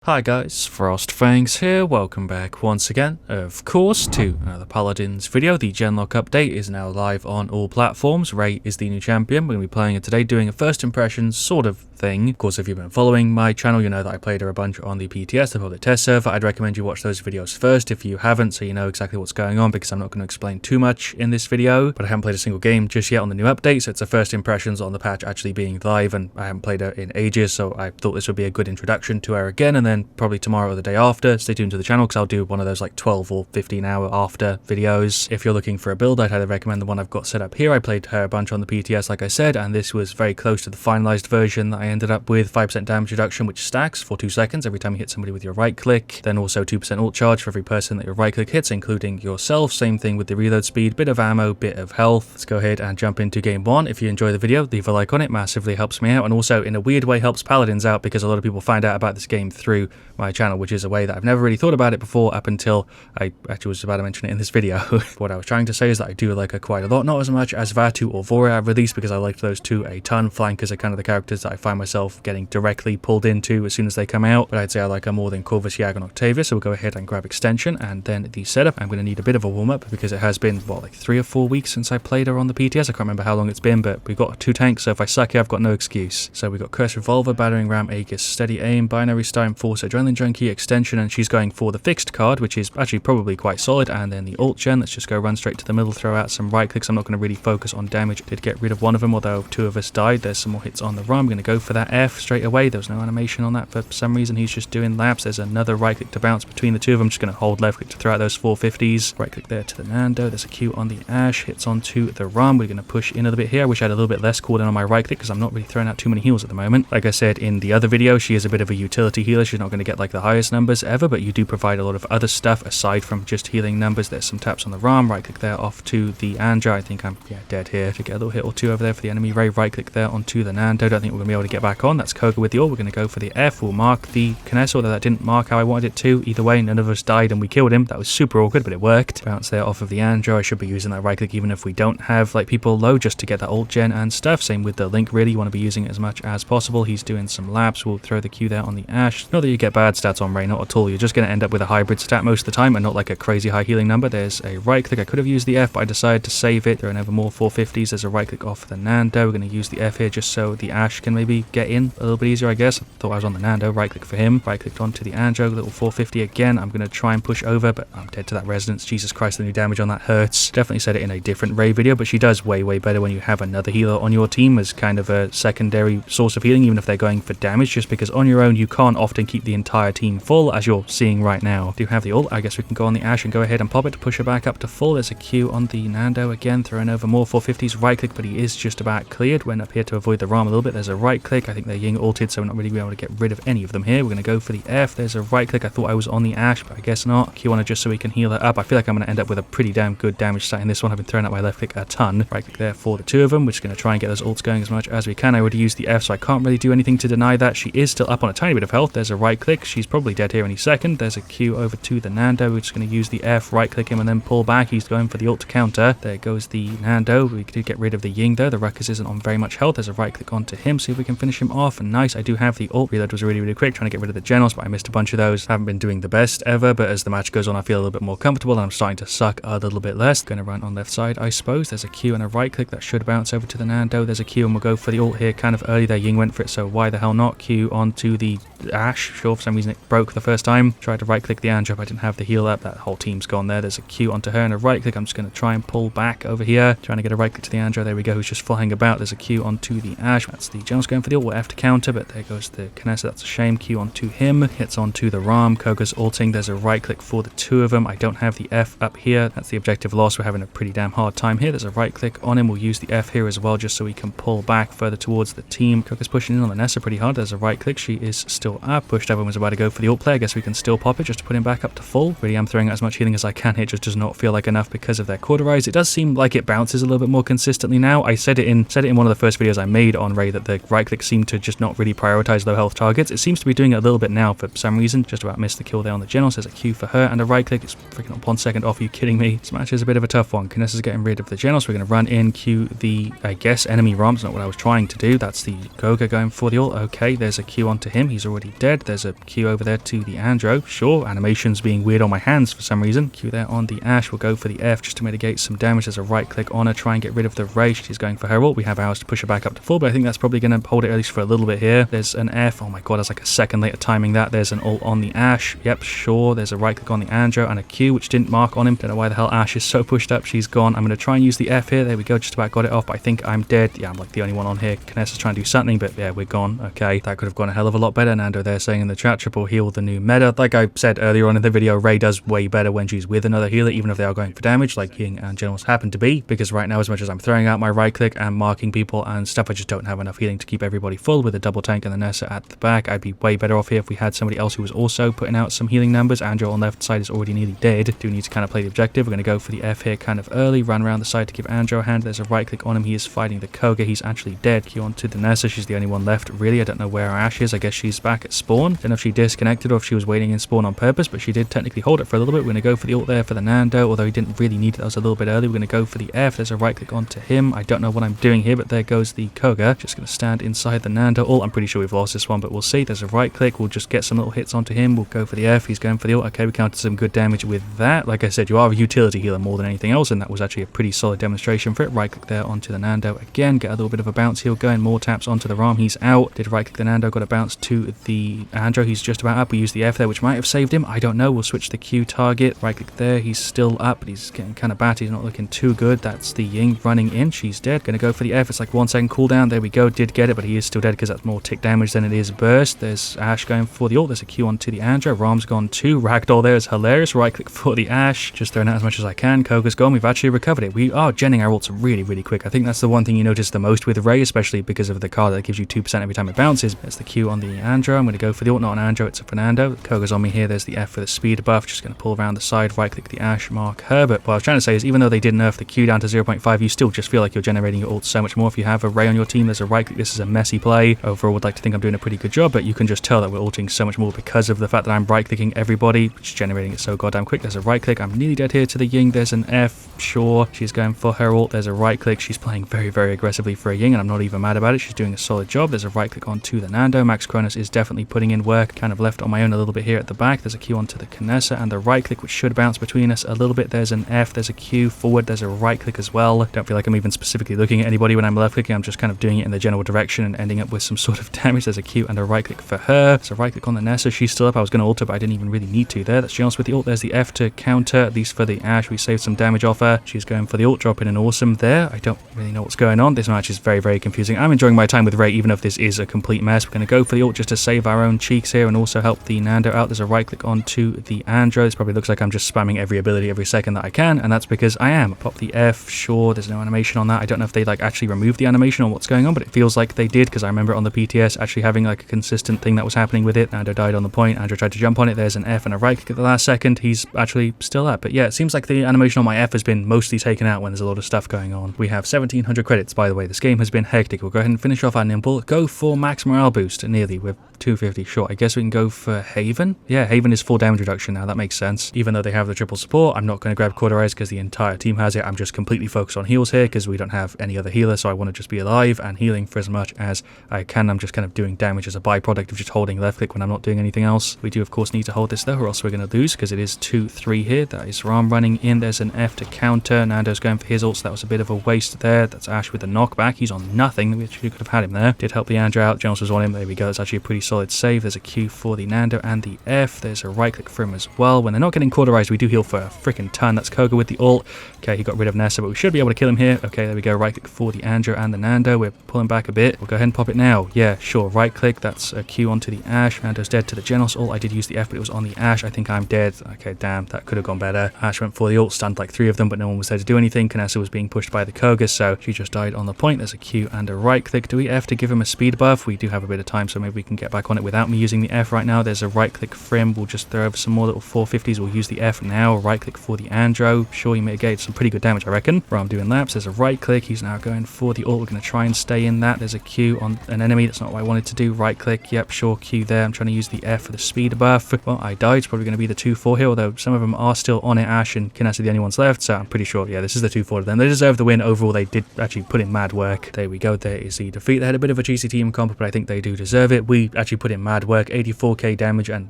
Hi guys, FrostFangs here, welcome back once again, of course, to the Paladins video. The Genlock update is now live on all platforms. REI is the new champion. We're going to be playing it today, doing a first impressions sort of thing. Of course, if you've been following my channel, you know that I played her a bunch on the PTS, the public test server. I'd recommend you watch those videos first if you haven't, so you know exactly what's going on, because I'm not going to explain too much in this video. But I haven't played a single game just yet on the new update, so it's a first impressions on the patch actually being live, and I haven't played her in ages, so I thought this would be a good introduction to her again, and then probably tomorrow or the day after, stay tuned to the channel because I'll do one of those like 12 or 15 hour after videos. If you're looking for a build, I'd highly recommend the one I've got set up here. I played her a bunch on the PTS like I said, and this was very close to the finalized version that I ended up with. 5% damage reduction, which stacks for 2 seconds every time you hit somebody with your right click, then also 2% ult charge for every person that your right click hits, including yourself. Same thing with the reload speed, bit of ammo, bit of health. Let's go ahead and jump into game one. If you enjoy the video, leave a like on it, massively helps me out, and also in a weird way helps Paladins out, because a lot of people find out about this game through my channel, which is a way that I've never really thought about it before up until I actually was about to mention it in this video. What I was trying to say is that I do like her quite a lot, not as much as Vatu or Vora I've released, because I liked those two a ton. Flankers are kind of the characters that I find myself getting directly pulled into as soon as they come out, but I'd say I like her more than Corvus, Yag, and Octavia. So we'll go ahead and grab extension and then the setup. I'm going to need a bit of a warm-up because it has been, what, like 3 or 4 weeks since I played her on the PTS. I can't remember how long it's been, but we've got 2 tanks, so if I suck here, I've got no excuse. So we've got Cursed Revolver, Battering Ram, Aegis, Steady Aim, Binary Star, Enforcer, Adrenaline Junkie, Extension, and she's going for the fixed card, which is actually probably quite solid, and then the ult gen. Let's just go run straight to the middle, throw out some right clicks. I'm not going to really focus on damage. Did get rid of one of them, although 2 of us died. There's some more hits on the run. I'm going to go for that F straight away. There was no animation on that for some reason. He's just doing laps. There's another right click to bounce between the 2 of them. Just going to hold left click to throw out those 450s. Right click there to the Nando. There's a Q on the Ash. Hits onto the run. We're going to push in a little bit here. I wish I had a little bit less cooldown on my right click because I'm not really throwing out too many heals at the moment. Like I said in the other video, she is a bit of a utility healer. She's not going to get like the highest numbers ever, but you do provide a lot of other stuff aside from just healing numbers. There's some taps on the ram. Right click there off to the Andra. I think I'm dead here. Should get a little hit or 2 over there for the enemy REI. Right click there onto the Nando. Don't think we're going to be able to get back on. That's Koga with the ult. We're going to go for the F. We'll mark the Kness, although that didn't mark how I wanted it to. Either way, none of us died and we killed him. That was super awkward, but it worked. Bounce there off of the Andra. I should be using that right click even if we don't have like people low, just to get that ult gen and stuff. Same with the Link, really. You want to be using it as much as possible. He's doing some laps. We'll throw the Q there on the Ash. Not that you get bad stats on REI, not at all. You're just going to end up with a hybrid stat most of the time and not like a crazy high healing number. There's a right click. I could have used the F, but I decided to save it. Throwing over more 450s. There's a right click off the Nando. We're going to use the F here just so the Ash can maybe get in a little bit easier, I guess. I thought I was on the Nando. Right click for him. Right clicked onto the Andro. Little 450 again. I'm going to try and push over, but I'm dead to that Resonance. Jesus Christ, the new damage on that hurts. Definitely said it in a different REI video, but she does way better when you have another healer on your team as kind of a secondary source of healing, even if they're going for damage, just because on your own you can't often keep the entire team full, as you're seeing right now. Do have the ult. I guess we can go on the Ash and go ahead and pop it to push her back up to full. There's a Q on the Nando again, throwing over more 450s. Right click, but he is just about cleared. Went up here to avoid the ram a little bit. There's a right click. I think they're Ying ulted, so we're not really able to get rid of any of them here. We're going to go for the F. There's a right click. I thought I was on the Ash, but I guess not. Q on her just so we can heal her up. I feel like I'm going to end up with a pretty damn good damage stat in this one. I've been throwing out my left click a ton. Right click there for the 2 of them. We're just going to try and get those ults going as much as we can. I already used the F, so I can't really do anything to deny that. She is still up on a tiny bit of health. There's a right click. She's probably dead here any second. There's a Q over to the Nando. We're just going to use the F, right click him, and then pull back. He's going for the ult to counter. There goes the Nando. We did get rid of the Ying though. The Ruckus isn't on very much health. There's a right click onto him. See if we can finish him off. And nice. I do have the ult. Reload was really quick, trying to get rid of the Genos, but I missed a bunch of those. Haven't been doing the best ever, but as the match goes on, I feel a little bit more comfortable and I'm starting to suck a little bit less. Going to run on left side, I suppose. There's a Q and a right click that should bounce over to the Nando. There's a Q and we'll go for the ult here kind of early there. Ying went for it, so why the hell not? Q onto the Ash. Sure, for some reason it broke the first time. Tried to right click the Andra, but I didn't have the heal up. That whole team's gone there. There's a Q onto her and a right click. I'm just going to try and pull back over here. Trying to get a right click to the Andra. There we go. Who's just flying about. There's a Q onto the Ash. That's the Genos going for the ult. We'll have to counter, but there goes the Knessa. That's a shame. Q onto him. Hits onto the Ram. Koga's ulting. There's a right click for the 2 of them. I don't have the F up here. That's the objective loss. We're having a pretty damn hard time here. There's a right click on him. We'll use the F here as well just so we can pull back further towards the team. Koga's pushing in on the Nessa pretty hard. There's a right click. She is still up. Pushed over and was about to go for the ult play. I guess we can still pop it just to put him back up to full. Really am throwing out as much healing as I can here. It just does not feel like enough because of their cauterize. It does seem like it bounces a little bit more consistently now. I said it in one of the first videos I made on REI that the right click seemed to just not really prioritize low health targets. It seems to be doing it a little bit now for some reason. Just about missed the kill there on the Genos. There's a Q for her and a right click. It's freaking up 1 second off. Are you kidding me? This match is a bit of a tough one. Knessa's getting rid of the Genos. We're going to run in, Q the, I guess, enemy Ram. It's not what I was trying to do. That's the Koga going for the ult. Okay, there's a Q onto him. He's already dead. There's a Q over there to the Andro. Sure, animation's being weird on my hands for some reason. Q there on the Ashe. We'll go for the F just to mitigate some damage. There's a right click on her, try and get rid of the Rei. She's going for her ult. We have ours to push her back up to full, but I think that's probably going to hold it at least for a little bit here. There's an F. Oh my god, that's like a second later timing that. There's an ult on the Ashe. Yep, sure. There's a right click on the Andro and a Q, which didn't mark on him. Don't know why the hell Ashe is so pushed up. She's gone. I'm going to try and use the F here. There we go. Just about got it off, but I think I'm dead. Yeah, I'm like the only one on here. Knessa's trying to do something, but yeah, we're gone. Okay, that could have gone a hell of a lot better. Nando there saying in the chat, triple heal the new meta. Like I said earlier on in the video, Rei does way better when she's with another healer, even if they are going for damage, like Ying and Generals happen to be, because right now, as much as I'm throwing out my right click and marking people and stuff, I just don't have enough healing to keep everybody full with a double tank and the Nessa at the back. I'd be way better off here if we had somebody else who was also putting out some healing numbers. Andrew on the left side is already nearly dead. Do need to kind of play the objective. We're going to go for the F here kind of early, run around the side to give Andrew a hand. There's a right click on him. He is fighting the Koga. He's actually dead. Q onto the Nessa. She's the only one left, really. I don't know where our Ashe is. I guess she's back at spawn. Don't know if she disconnected or if she was waiting in spawn on purpose, but she did technically hold it for a little bit. We're going to go for the ult there for the Nando, although he didn't really need it. That was a little bit early. We're going to go for the F. There's a right click onto him. I don't know what I'm doing here, but there goes the Koga. Just going to stand inside the Nando ult. I'm pretty sure we've lost this one, but we'll see. There's a right click. We'll just get some little hits onto him. We'll go for the F. He's going for the ult. Okay, we counted some good damage with that. Like I said, you are a utility healer more than anything else, and that was actually a pretty solid demonstration for it. Right click there onto the Nando again. Get a little bit of a bounce heal going. More taps onto the Ram. He's out. Did right click the Nando. Got a bounce to the Andro. He's just about up. We used the F there, which might have saved him. I don't know. We'll switch the Q target. Right click there. He's still up, but he's getting kind of batty. He's not looking too good. That's the Ying running in. She's dead. Gonna go for the F. It's like 1 second cooldown. There we go. Did get it, but he is still dead because that's more tick damage than it is burst. There's Ashe going for the ult. There's a Q onto the Andro. Ram's gone too. Ragdoll there is hilarious. Right click for the Ashe. Just throwing out as much as I can. Koga's gone. We've actually recovered it. We are genning our ults really, really quick. I think that's the one thing you notice the most with Rei, especially because of the card that gives you 2% every time it bounces. There's the Q on the Andro. I'm going to go for the ult. Not an Andro, it's a Fernando. Koga's on me here. There's the F for the speed buff. Just going to pull around the side. Right click the Ashe. Mark her. But what I was trying to say is, even though they did nerf the Q down to 0.5, you still just feel like you're generating your ult so much more. If you have a Rei on your team, there's a right click. This is a messy play. Overall, would like to think I'm doing a pretty good job, but you can just tell that we're ulting so much more because of the fact that I'm right clicking everybody, which is generating it so goddamn quick. There's a right click. I'm nearly dead here to the Ying. There's an F. Sure, she's going for her ult. There's a right click. She's playing very, very aggressively for a Ying, and I'm not even mad about it. She's doing a solid job. There's a right click onto the Nando. Max Kronos is definitely putting in work. Kind of left on my own a little bit here at the back. There's a Q onto the Knessa and the right click, which should bounce between us a little bit. There's an F. There's a Q forward. There's a right click as well. Don't feel like I'm even specifically looking at anybody when I'm left clicking. I'm just kind of doing it in the general direction and ending up with some sort of damage. There's a Q and a right click for her. There's a right click on the Nessa. She's still up. I was going to ult her, but I didn't even really need to there. That's Giannis with the ult. There's the F to counter, at least for the Ashe. We saved some damage off her. She's going for the ult, dropping an awesome there. I don't really know what's going on. This match is very, very confusing. I'm enjoying my time with Rei, even if this is a complete mess. We're going to go for the ult just to save our own cheeks here and also help the Nando out. There's a right click onto the Andro. This probably looks like I'm just spamming every ability every second that I can, and that's because I am. Pop the F. Sure, there's no animation on that. I don't know if they like actually removed the animation or what's going on, but it feels like they did, because I remember on the PTS actually having like a consistent thing that was happening with it. Nando died on the point. Andro tried to jump on it. There's an F and a right click at the last second. He's actually still up. But yeah, it seems like the animation on my F has been mostly taken out when there's a lot of stuff going on. We have 1700 credits, by the way. This game has been hectic. We'll go ahead and finish off our nimble. Go for max morale boost, nearly, with 250. Sure, I guess we can go for Haven. Yeah, Haven is full damage reduction now. That makes sense. Even though they have the triple support, I'm not going to grab Cauterize because the entire team has it. I'm just completely focused on heals here because we don't have any other healer, so I want to just be alive and healing for as much as I can. I'm just kind of doing damage as a byproduct of just holding left click when I'm not doing anything else. We do, of course, need to hold this though, or else we're going to lose, because it is 2-3 here. That is Ram running in. There's an F to counter. Nando's going for his ult, so that was a bit of a waste there. That's Ashe with the knockback. He's on nothing. We actually could have had him there. Did help the Andrew out. Jones was on him. There we go. That's actually a pretty solid save. There's a Q for the Nando and the F. There's a right click for him as well. When they're not getting Cauterized, we do heal for a freaking ton. That's Koga with the ult. Okay, he got rid of Nessa, but we should be able to kill him here. Okay, there we go. Right click for the Andrew and the Nando. We're pulling back a bit. We'll go ahead and pop it now. Yeah, sure. Right click. That's a Q onto the Ashe. Nando's dead to the Genos ult. I did use the F, but it was on the Ashe. I think I'm dead. Okay, damn. That could have gone better. Ashe went for the ult, stunned like 3 of them, but no one was there to do anything. Knessa was being pushed by the Koga, so she just died on the point. There's a Q and a right click. Do we F to give him a speed buff? We do have a bit of time, so maybe we can get back on it without me using the F right now. There's a right click for him. We'll just throw over some more little 450s. We'll use the F now. Right click for the Andro. Sure, he mitigated some pretty good damage, I reckon. Ram doing laps. There's a right click. He's now going for the ult. We're going to try and stay in that. There's a Q on an enemy. That's not what I wanted to do. Right click. Yep, sure, Q there. I'm trying to use the F for the speed buff. Well, I died. It's probably going to be the 2-4 here, although some of them are still on it. Ashe and Knessa are the only ones left, so I'm pretty sure, yeah, this is the 2-4 of them. They deserve the win. Overall, they did actually put in mad work. There we go. There is the defeat. They had a bit of a cheesy team comp, but I think they do deserve it. We actually put in mad bad work. 84k damage and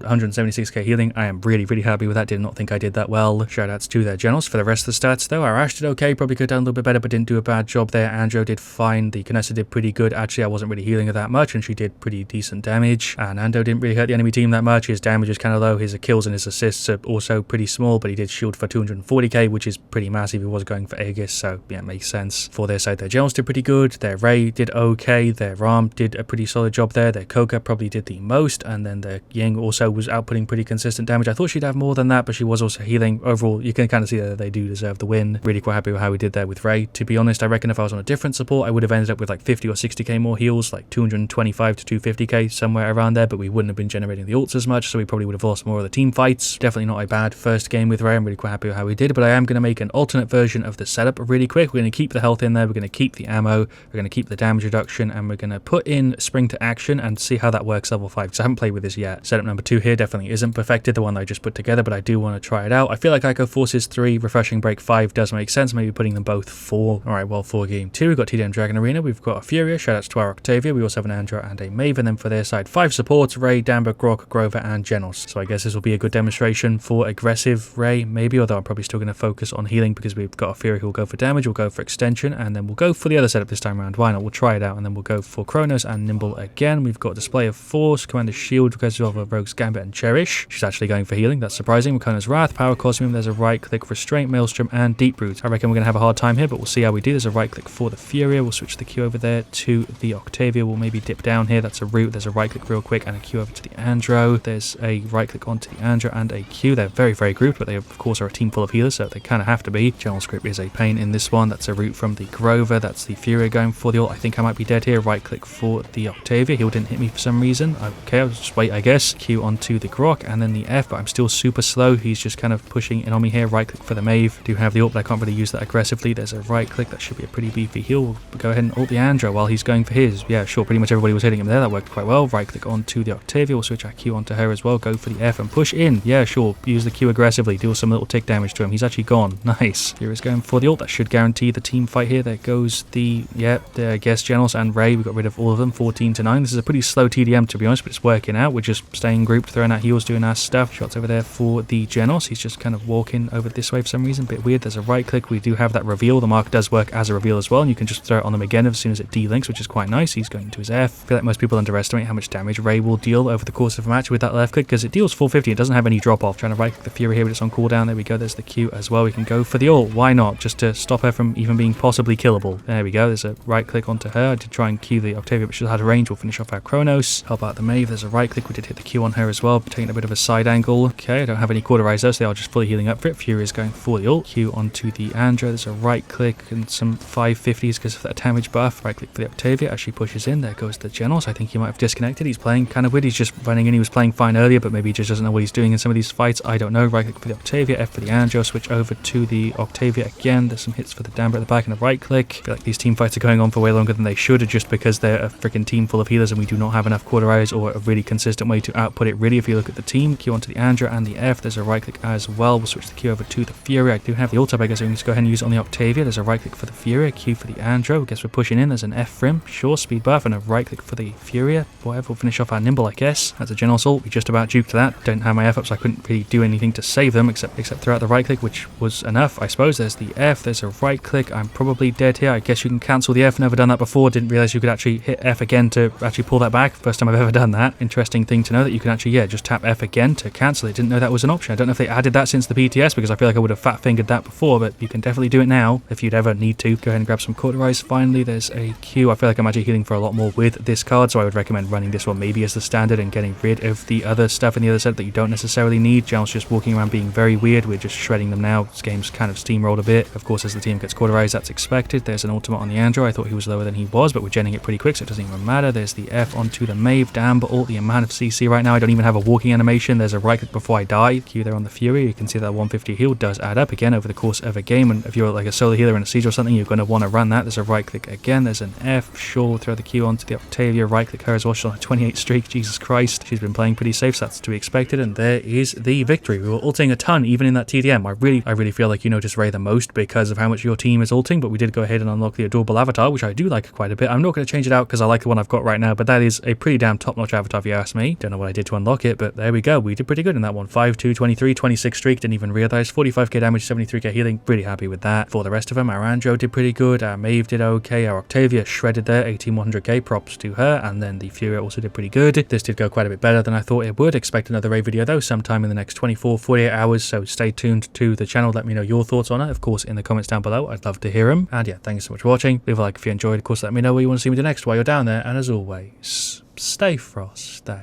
176k healing. I am really happy with that. Did not think I did that well. Shoutouts to their generals. For the rest of the stats though, our Ashe did okay, probably could have done a little bit better, but didn't do a bad job there. Andro did fine. The Canessa did pretty good. Actually, I wasn't really healing her that much, and she did pretty decent damage. And Ando didn't really hurt the enemy team that much. His damage is kind of low. His kills and his assists are also pretty small, but he did shield for 240k, which is pretty massive. He was going for Aegis, so yeah, it makes sense. For their side, their generals did pretty good. Their Rei did okay. Their Ram did a pretty solid job there. Their Koga probably did the most, and then their Ying also was outputting pretty consistent damage. I thought she'd have more than that, but she was also healing. Overall, you can kind of see that they do deserve the win. Really quite happy with how we did there with Rei. To be honest, I reckon if I was on a different support, I would have ended up with like 50 or 60k more heals, like 225 to 250k, somewhere around there, but we wouldn't have been generating the ults as much, so we probably would have lost more of the team fights. Definitely not a bad first game with Rei. I'm really quite happy with how we did, but I am going to make an alternate version of the setup really quick. We're going to keep the health in there, we're going to keep the ammo, we're going to keep the damage reduction, and we're going to put in spring to action and see how that works level 5, because I haven't played with this yet. Setup number 2 here definitely isn't perfected, the one that I just put together, but I do want to try it out. I feel like Ico Forces 3, Refreshing Break 5 does make sense, maybe putting them both 4. Alright, well, for game 2, we've got TDM Dragon Arena, we've got a Furia, shoutouts to our Octavia, we also have an Andra and a Maeve, and then for their side, 5 supports, Rei, Damba, Grok, Grover, and Genos. So I guess this will be a good demonstration for aggressive Rei, maybe, although I'm probably still going to focus on healing because we've got a Fury who will go for damage, we'll go for extension, and then we'll go for the other setup this time around. Why not? We'll try it out, and then we'll go for Kronos and Nimble again. We've got Display of Force, Commander's Shield, because of Rogue's Gambit, and Cherish. She's actually going for healing, that's surprising. Rakona's Wrath, Power Cosmium, there's a right click, Restraint, Maelstrom, and Deep Root. I reckon we're going to have a hard time here, but we'll see how we do. There's a right click for the Furia, we'll switch the Q over there to the Octavia, we'll maybe dip down here, that's a root, there's a right click real quick, and a Q over to the Andro. There's a right click onto the Andro and a Q. They're very grouped, but they of course are a team full of healers, so they kind of have to be. General script is a pain in this one. That's a root from the Grover, that's the Furia going for the ult. I think I might be dead here. Right click for the Octavia, heal didn't hit me for some reason. Okay, I'll just wait, I guess. Q onto the Grok, and then the F, but I'm still super slow. He's just kind of pushing in on me here. Right click for the Maeve. Do have the ult, but I can't really use that aggressively. There's a right click, that should be a pretty beefy heal. We'll go ahead and ult the Andro while he's going for his. Yeah, sure, pretty much everybody was hitting him there. That worked quite well. Right click onto the Octavia, we'll switch our Q onto her as well. Go for the F and push in. Yeah, sure, use the Q aggressively, deal some little tick damage to him. He's actually gone. Nice. Here is going for the ult. That should guarantee the team fight here. There goes the, I guess, Genos and Rei. We got rid of all of them, 14-9. This is a pretty slow TDM, to be honest, but it's working out. We're just staying grouped, throwing out heals, doing our stuff. Shots over there for the Genos. He's just kind of walking over this way for some reason. Bit weird. There's a right click. We do have that reveal. The mark does work as a reveal as well, and you can just throw it on them again as soon as it delinks, which is quite nice. He's going to his F. I feel like most people underestimate how much damage Rei will deal over the course of a match with that left click, because it deals 450. It doesn't have any drop off. Trying to right click the Fury here, but it's on cooldown. There we go. There's the Q as well. We can go for the ult. Why not? Just to stop her from even being possibly killable. There we go. There's a right click onto her. I did try and Q the Octavia, but she had a range. We'll finish off our Kronos. Help out the Maeve. There's a right click. We did hit the Q on her as well, taking a bit of a side angle. Okay, I don't have any cauterizer, so they are just fully healing up for it. Fury is going for the ult. Q onto the Andra. There's a right click and some 550s because of that damage buff. Right click for the Octavia as she pushes in. There goes the Genos. I think he might have disconnected. He's playing kind of weird. He's just running in. He was playing fine earlier, but maybe he just doesn't know what he's doing in some of these fights. I don't know. Right click for the Octavia. F for the Andro. Switch over to the Octavia again. There's some hits for the Damba at the back and a right click. I feel like these team fights are going on for way longer than they should, just because they're a freaking team full of healers and we do not have enough cauterizers or a really consistent way to output it. Really, if you look at the team, Q onto the Andra and the F. There's a right click as well. We'll switch the Q over to the Fury. I do have the ult up, I guess we can just go ahead and use it on the Octavia. There's a right click for the Fury, Q for the Andro. I guess we're pushing in. There's an F for him. Sure, speed buff, and a right click for the Fury. Whatever, we'll finish off our Nimble, I guess. That's a general assault. We just about duped that. Don't have my F up, so I couldn't really do anything to save them except throw out the right click, which was enough, I suppose. There's the F. There's a right click. I'm probably dead here. I guess you can cancel the F. Never done that before. Didn't realize you could actually hit F again to actually pull that back. First time I've ever done that. Interesting thing to know that you can actually, just tap F again to cancel it. Didn't know that was an option. I don't know if they added that since the PTS, because I feel like I would have fat fingered that before, but you can definitely do it now if you'd ever need to. Go ahead and grab some cauterize. Finally, there's a Q. I feel like I'm actually healing for a lot more with this card, so I would recommend running this one maybe as the standard and getting rid of the other stuff in the other set that you don't necessarily need. General's just walking around being very weird. We're just shredding them now. This game's kind of steamrolled a bit. Of course, as the team gets cauterized, that's expected. There's an ultimate on the Andro. I thought he was lower than he was, but we're genning it pretty quick, so it doesn't even matter. There's the F onto the Maeve. Damn, but all the amount of CC right now. I don't even have a walking animation. There's a right click before I die. Q there on the Fury. You can see that 150 heal does add up again over the course of a game, and if you're like a solo healer in a siege or something, you're going to want to run that. There's a right click again. There's an F. Sure, throw the Q onto the Octavia. Right click her as well. She's on a 28 streak. Jesus Christ. She's been playing pretty safe, so that's to be expected, and there is the victory. We were ulting a ton, even in that TDM. I really feel like you notice Rei the most because of how much your team is ulting, but we did go ahead and unlock the adorable avatar, which I do like quite a bit. I'm not going to change it out because I like the one I've got right now, but that is a pretty damn top-notch avatar. avatar if you ask me. Don't know what I did to unlock it, but there we go. We did pretty good in that one. 5-2, 23, 26 streak, didn't even realize. 45k damage, 73k healing, pretty happy with that. For the rest of them, our Andro did pretty good, our Maeve did okay, our Octavia shredded there, 18100k, props to her, and then the Fury also did pretty good. This did go quite a bit better than I thought it would. Expect another raid video though sometime in the next 24-48 hours, so stay tuned to the channel. Let me know your thoughts on it, of course, in the comments down below. I'd love to hear them. And yeah, thanks so much for watching. Leave a like if you enjoyed. Of course, let me know what you want to see me do next while you're down there, and as always, stay frosty.